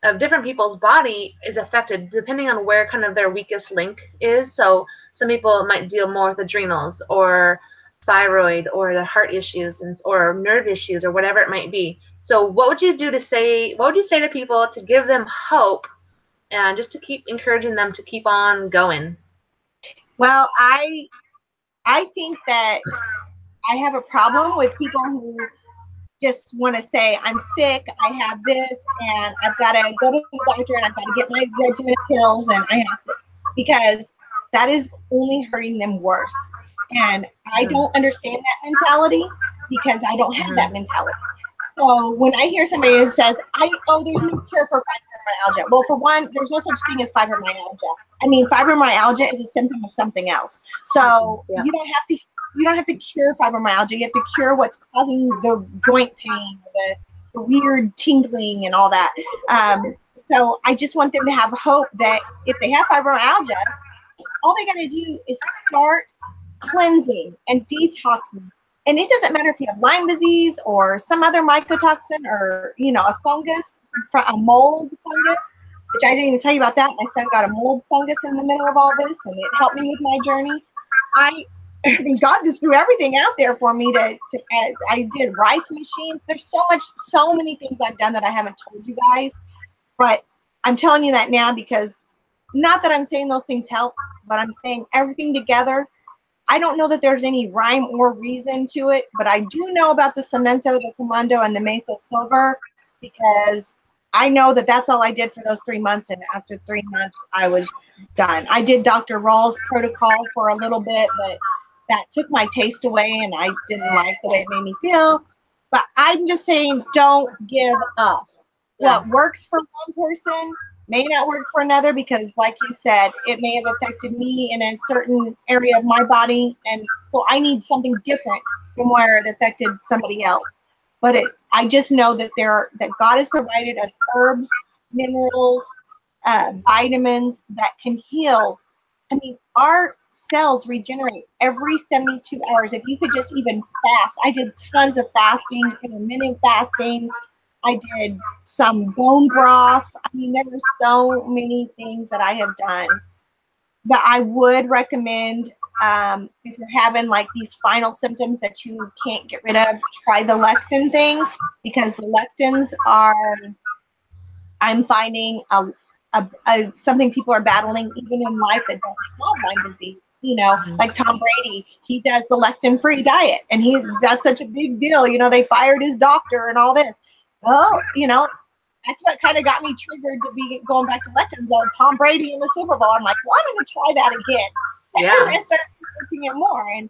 of different people's body, is affected depending on where kind of their weakest link is. So some people might deal more with adrenals or thyroid or the heart issues or nerve issues or whatever it might be. So what would you say to people to give them hope and just to keep encouraging them to keep on going? Well, I I think that I have a problem with people who just want to say, I'm sick, I have this, and I've got to go to the doctor and I've got to get my regimen of pills and I have to, because that is only hurting them worse. And I don't understand that mentality because I don't have that mentality. So when I hear somebody that says, there's no cure for fibromyalgia. Well, for one, there's no such thing as fibromyalgia. I mean, fibromyalgia is a symptom of something else. So you don't have to cure fibromyalgia. You have to cure what's causing the joint pain, the weird tingling and all that. So I just want them to have hope that if they have fibromyalgia, all they got to do is start cleansing and detoxing. And it doesn't matter if you have Lyme disease or some other mycotoxin or, a fungus, a mold fungus, which I didn't even tell you about that. My son got a mold fungus in the middle of all this, and it helped me with my journey. I mean, God just threw everything out there for me I did rice machines. There's so many things I've done that I haven't told you guys, but I'm telling you that now because not that I'm saying those things helped, but I'm saying everything together. I don't know that there's any rhyme or reason to it, but I do know about the Cemento, the Commando, and the Mesa Silver because I know that that's all I did for those 3 months, and after 3 months, I was done. I did Dr. Rawls' protocol for a little bit, but that took my taste away, and I didn't like the way it made me feel. But I'm just saying, don't give up. Yeah. What works for one person may not work for another because, like you said, it may have affected me in a certain area of my body, and so I need something different from where it affected somebody else. But I just know that that God has provided us herbs, minerals, vitamins that can heal. I mean, our cells regenerate every 72 hours. If you could just even fast, I did tons of fasting, intermittent fasting. I did some bone broth. I mean, there are so many things that I have done. But I would recommend if you're having like these final symptoms that you can't get rid of, try the lectin thing because the lectins are, I'm finding something people are battling even in life that don't have Lyme disease. Like Tom Brady, he does the lectin-free diet, and that's such a big deal. They fired his doctor and all this. Well, that's what kind of got me triggered to be going back to lectins. Tom Brady in the Super Bowl. I'm like, well, I'm going to try that again. Yeah. And I started researching it more. And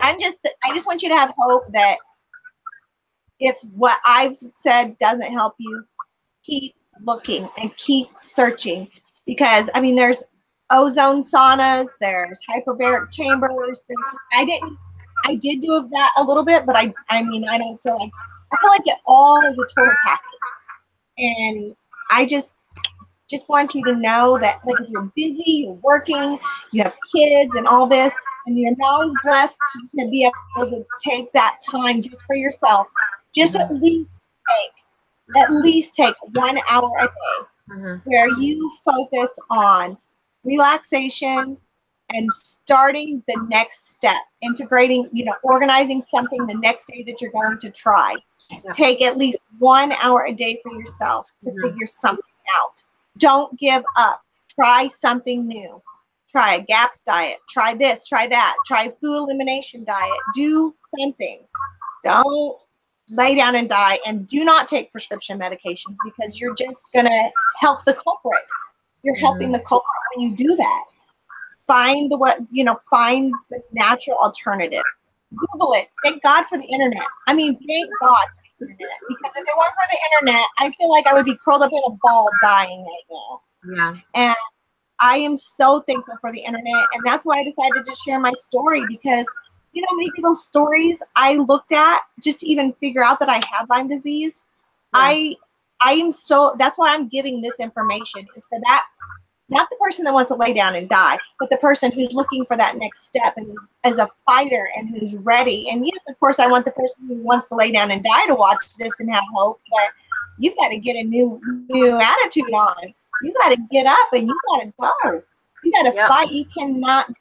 I just want you to have hope that if what I've said doesn't help you, keep looking and keep searching. Because, I mean, there's ozone saunas, there's hyperbaric chambers. I did do that a little bit, but I mean, I feel like it all is a total package. And I just want you to know that, like, if you're busy, you're working, you have kids and all this, and you're not as blessed to be able to take that time just for yourself, just at least take 1 hour a day where you focus on relaxation and starting the next step, integrating, organizing something the next day that you're going to try. Yeah. Take at least 1 hour a day for yourself to figure something out. Don't give up. Try something new. Try a GAPS diet. Try this, try that. Try food elimination diet. Do something. Don't lay down and die, and do not take prescription medications because you're just going to help the culprit. You're helping the culprit when you do that. Find the natural alternative. Google it. Thank God for the internet. I mean, thank God for the internet. Because if it weren't for the internet, I feel like I would be curled up in a ball dying right now. Yeah. And I am so thankful for the internet. And that's why I decided to share my story, because many people's stories I looked at just to even figure out that I had Lyme disease. Yeah. That's why I'm giving this information, is for that, not the person that wants to lay down and die, but the person who's looking for that next step and as a fighter and who's ready. And yes, of course, I want the person who wants to lay down and die to watch this and have hope, but you've got to get a new attitude on. You got to get up and you got to go. You got to fight. You cannot.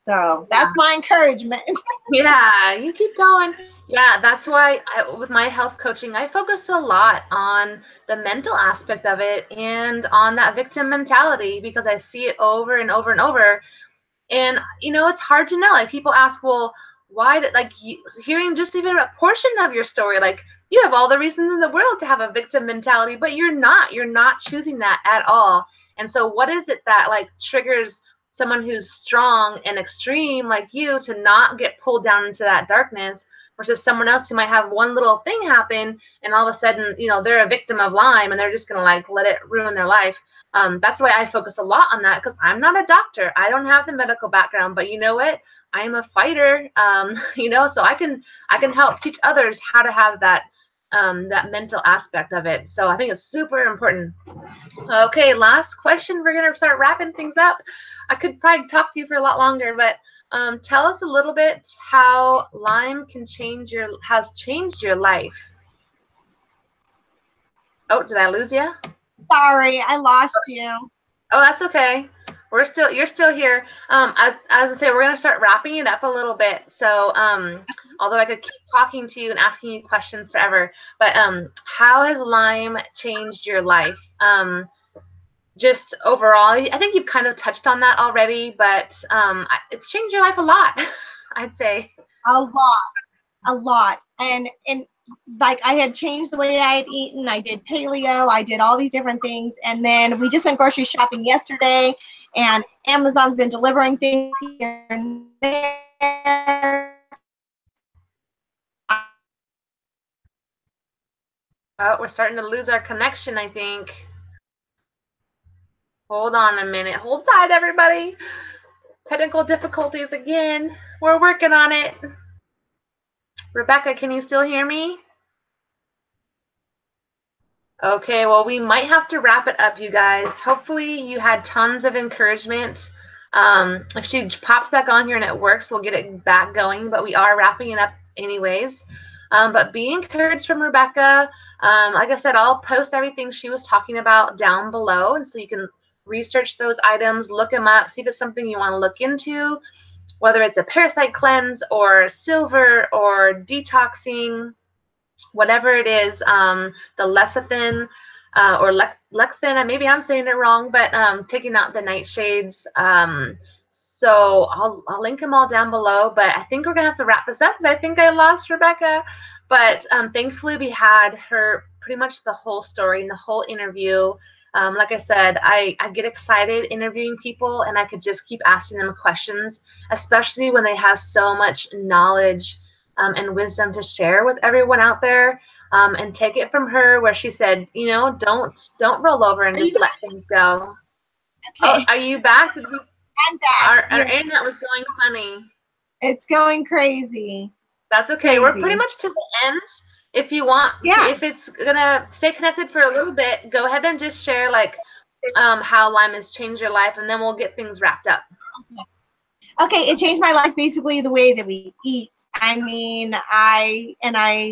So that's my encouragement. Yeah, you keep going. Yeah, that's why with my health coaching, I focus a lot on the mental aspect of it and on that victim mentality, because I see it over and over and over. And, you know, it's hard to know. Like, people ask, well, why did, like, hearing just even a portion of your story, like, you have all the reasons in the world to have a victim mentality, but you're not choosing that at all. And so what is it that, like, triggers someone who's strong and extreme like you to not get pulled down into that darkness, versus someone else who might have one little thing happen and all of a sudden, you know, they're a victim of Lyme and they're just going to, like, let it ruin their life. That's why I focus a lot on that, because I'm not a doctor. I don't have the medical background, but you know what? I'm a fighter, you know, so I can help teach others how to have that that mental aspect of it. So I think it's super important. Okay, last question. We're gonna start wrapping things up. I could probably talk to you for a lot longer, but tell us a little bit how Lyme has changed your life. Oh, did I lose you? Sorry, I lost you. Oh, that's okay. You're still here. As I say, we're gonna start wrapping it up a little bit. So, although I could keep talking to you and asking you questions forever, but how has Lyme changed your life? Just overall, I think you've kind of touched on that already, but it's changed your life a lot, I'd say. A lot, and like, I had changed the way I had eaten. I did paleo. I did all these different things. And then we just went grocery shopping yesterday, and Amazon's been delivering things here and there. Oh, we're starting to lose our connection, I think. Hold on a minute. Hold tight, everybody. Technical difficulties again. We're working on it. Rebecca, can you still hear me? Okay, well, we might have to wrap it up, you guys. Hopefully you had tons of encouragement. If she pops back on here and it works, we'll get it back going, but we are wrapping it up anyways. But be encouraged from Rebecca. Like I said, I'll post everything she was talking about down below, and so you can research those items, look them up, see if it's something you want to look into, whether it's a parasite cleanse or silver or detoxing, whatever it is, the lecithin or lecthin, maybe I'm saying it wrong, but taking out the nightshades. So I'll link them all down below, but I think we're gonna have to wrap this up because I think I lost Rebecca. But thankfully we had her pretty much the whole story and the whole interview. Like I said, I get excited interviewing people, and I could just keep asking them questions, especially when they have so much knowledge and wisdom to share with everyone out there. And take it from her where she said, you know, don't roll over and just let things go. Okay. Oh, are you back? I'm back. Our internet was going funny. It's going crazy. That's okay. Crazy. We're pretty much to the end. If you want, if it's gonna stay connected for a little bit, go ahead and just share like how Lyme has changed your life, and then we'll get things wrapped up. Okay, it changed my life basically the way that we eat. I mean, actually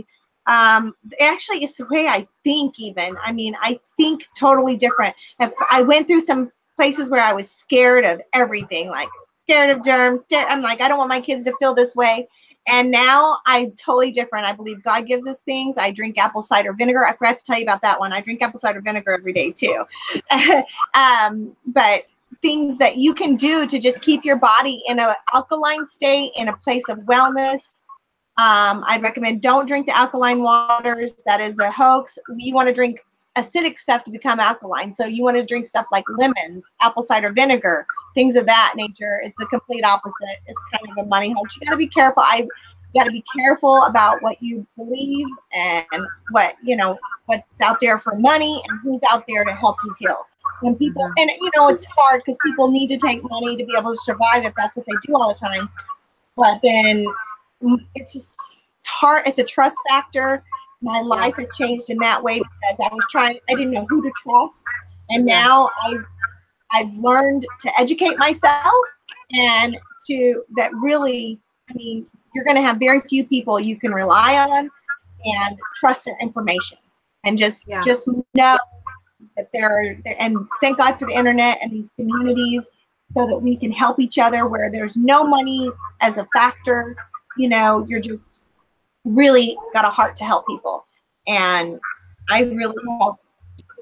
it's the way I think even. I mean, I think totally different. If I went through some places where I was scared of everything, like scared of germs. I'm like, I don't want my kids to feel this way. And now I'm totally different. I believe God gives us things. I drink apple cider vinegar. I forgot to tell you about that one. I drink apple cider vinegar every day too. But things that you can do to just keep your body in an alkaline state, in a place of wellness. I'd recommend don't drink the alkaline waters. That is a hoax. You want to drink acidic stuff to become alkaline. So you want to drink stuff like lemons, apple cider vinegar, things of that nature. It's the complete opposite. It's kind of a money hoax. You got to be careful. You got to be careful about what you believe and what, you know, what's out there for money and who's out there to help you heal. When people, and you know, it's hard because people need to take money to be able to survive if that's what they do all the time. But then it's just hard. It's a trust factor. My life has changed in that way because I didn't know who to trust. And now I've learned to educate myself, and that really, I mean, you're going to have very few people you can rely on and trust their information, and just know that and thank God for the internet and these communities so that we can help each other where there's no money as a factor. You know, you're just really got a heart to help people. And I really hope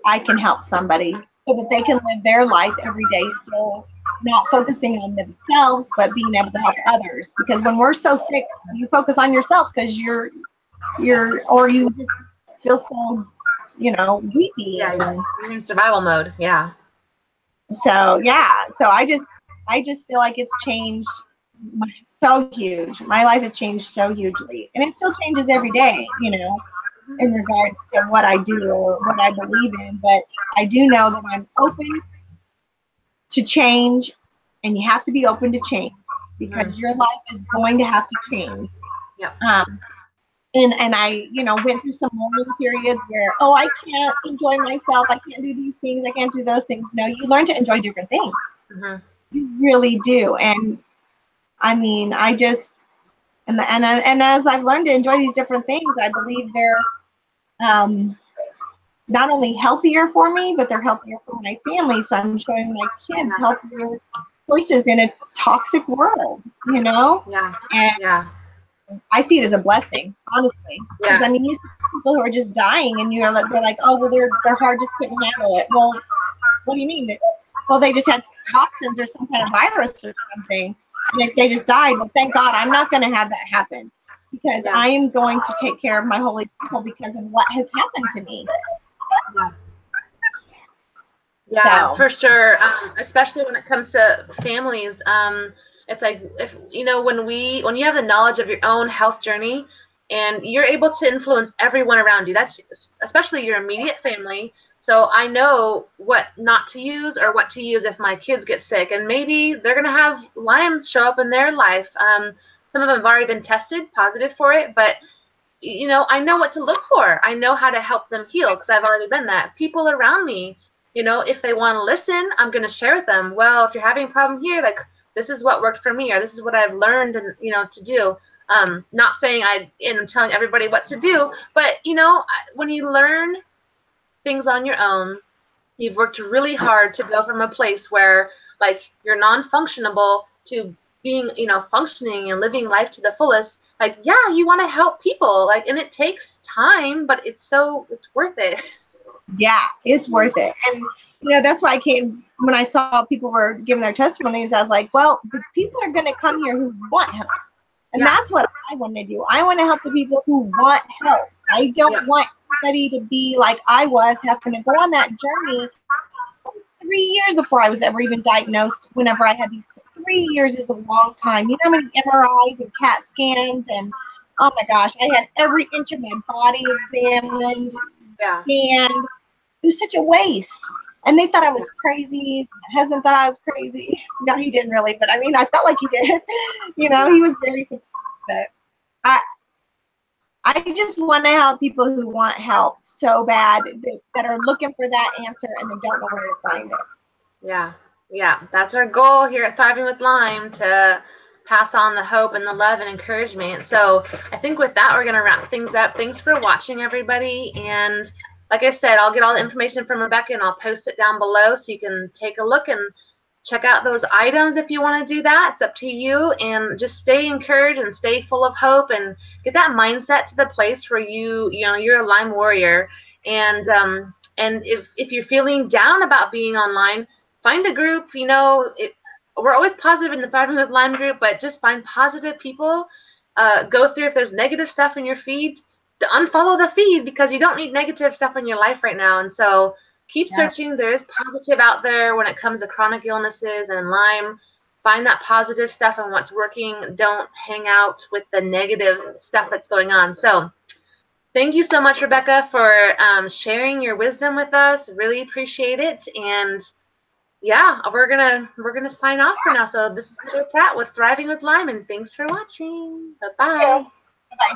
I can help somebody so that they can live their life every day still not focusing on themselves, but being able to help others. Because when we're so sick, you focus on yourself because you just feel so, weepy. Yeah, you're in survival mode. Yeah. So yeah, so I just feel like it's changed so huge. My life has changed so hugely, and it still changes every day, in regards to what I do or what I believe in. But I do know that I'm open to change, and you have to be open to change because your life is going to have to change. Yep. And I, went through some mourning periods where, I can't enjoy myself. I can't do these things. I can't do those things. No, you learn to enjoy different things. You really do. And I mean, I just, and as I've learned to enjoy these different things, I believe they're not only healthier for me, but they're healthier for my family. So I'm showing my kids healthier choices in a toxic world, Yeah. And I see it as a blessing, honestly. Because I mean, you see people who are just dying, and they're like, oh, well, their heart just couldn't handle it. Well, what do you mean? Well, they just had toxins or some kind of virus or something, and they just died. Well, thank God, I'm not going to have that happen because I am going to take care of my holy people because of what has happened to me. Yeah, for sure. Especially when it comes to families. It's like when you have the knowledge of your own health journey and you're able to influence everyone around you, that's especially your immediate family. So I know what not to use or what to use if my kids get sick, and maybe they're gonna have Lyme show up in their life. Some of them have already been tested positive for it, but I know what to look for. I know how to help them heal because I've already been that. People around me, if they want to listen, I'm going to share with them. Well, if you're having a problem here, like this is what worked for me, or this is what I've learned, and to do. Not saying I'm telling everybody what to do, but when you learn things on your own, you've worked really hard to go from a place where like you're non-functionable to being, functioning and living life to the fullest. Like, yeah, you want to help people, like, and it takes time, but it's worth it. Yeah, it's worth it. And that's why when I saw people were giving their testimonies, I was like, well, the people are going to come here who want help. And that's what I want to do. I want to help the people who want help. I don't want anybody to be like I was, having to go on that journey 3 years before I was ever even diagnosed. Whenever I had these 3 years is a long time. You know how many MRIs and CAT scans, and oh my gosh, I had every inch of my body examined, scanned. It was such a waste. And they thought I was crazy. My husband thought I was crazy. No, he didn't really, but I mean, I felt like he did. He was very supportive. But I just want to help people who want help so bad, that are looking for that answer and they don't know where to find it. Yeah, that's our goal here at Thriving with Lyme, to pass on the hope and the love and encouragement. So I think with that, we're going to wrap things up. Thanks for watching, everybody. And like I said, I'll get all the information from Rebecca and I'll post it down below so you can take a look and check out those items if you want to do that. It's up to you. And just stay encouraged and stay full of hope and get that mindset to the place where you're a Lyme warrior. And if you're feeling down about being online, find a group. We're always positive in the Thriving with Lyme group, but just find positive people. Go through, if there's negative stuff in your feed, to unfollow the feed, because you don't need negative stuff in your life right now. And so keep searching. There is positive out there when it comes to chronic illnesses and Lyme. Find that positive stuff and what's working. Don't hang out with the negative stuff that's going on. So thank you so much, Rebecca, for sharing your wisdom with us. Really appreciate it. And yeah, we're gonna sign off for now. So this is Heather Pratt with Thriving with Lyme, and thanks for watching. Bye-bye. Bye-bye.